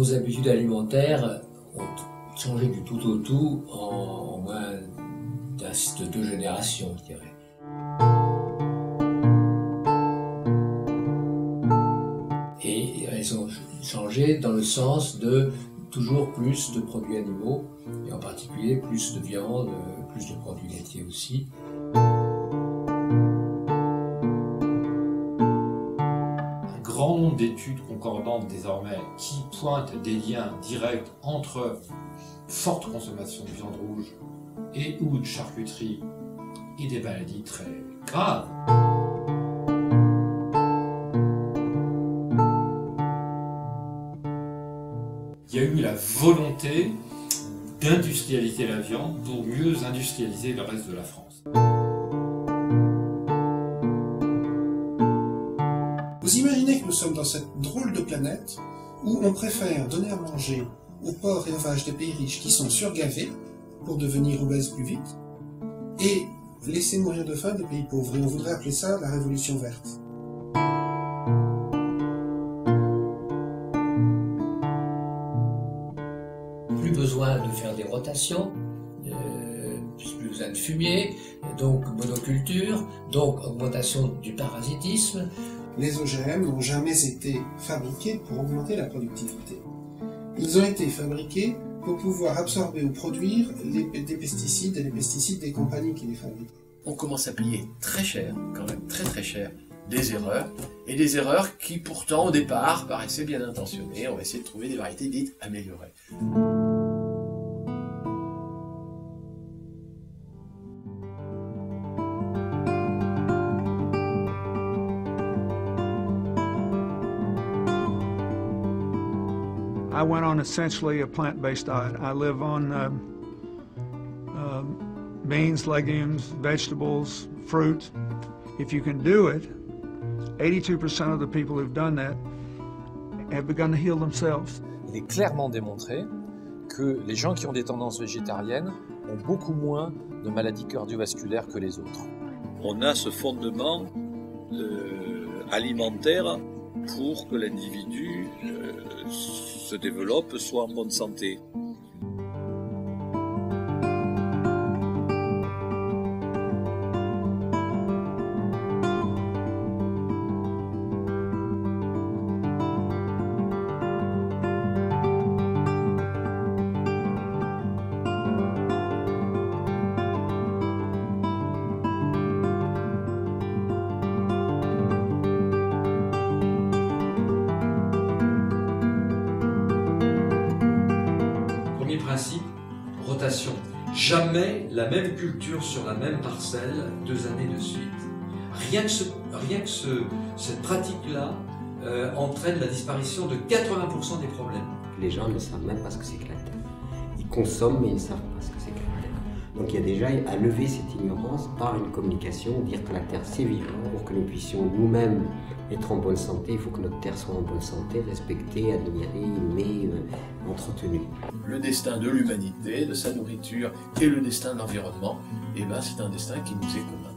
nos habitudes alimentaires ont changé du tout au tout en moins de 2 générations, je dirais. Et elles ont changé dans le sens de toujours plus de produits animaux, et en particulier plus de viande, plus de produits laitiers aussi. Un grand nombre d'études concordantes désormais qui pointent des liens directs entre forte consommation de viande rouge et ou de charcuterie et des maladies très graves. Il y a eu la volonté d'industrialiser la viande pour mieux industrialiser le reste de la France. Vous imaginez que nous sommes dans cette drôle de planète où on préfère donner à manger aux porcs et aux vaches des pays riches qui sont surgavés pour devenir obèses plus vite et laisser mourir de faim des pays pauvres. Et on voudrait appeler ça la révolution verte. Plus besoin de faire des rotations, plus besoin de fumier, donc monoculture, donc augmentation du parasitisme. Les OGM n'ont jamais été fabriqués pour augmenter la productivité. Ils ont été fabriqués pour pouvoir absorber ou produire des pesticides et les pesticides des compagnies qui les fabriquent. On commence à payer très cher, quand même très cher, des erreurs, et des erreurs qui pourtant au départ paraissaient bien intentionnées. On va essayer de trouver des variétés dites améliorées. I went on essentially a plant-based diet. I live on beans, legumes, vegetables, fruit. If you can do it, 82% of the people who've done that have begun to heal themselves. Il est clairement démontré que les gens qui ont des tendances végétariennes ont beaucoup moins de maladies cardiovasculaires que les autres. On a ce fondement alimentaire pour que l'individu se développe, soit en bonne santé. Principe, rotation. Jamais la même culture sur la même parcelle 2 années de suite. Rien que cette pratique-là entraîne la disparition de 80% des problèmes. Les gens ne savent même pas ce que c'est que la terre. Ils consomment mais ils ne savent pas ce que c'est que la terre. Donc il y a déjà à lever cette ignorance par une communication, dire que la terre c'est vivant. Pour que nous puissions nous-mêmes être en bonne santé, il faut que notre terre soit en bonne santé, respectée, admirée, aimée, entretenue. Le destin de l'humanité, de sa nourriture et le destin de l'environnement, eh ben, c'est un destin qui nous est commun.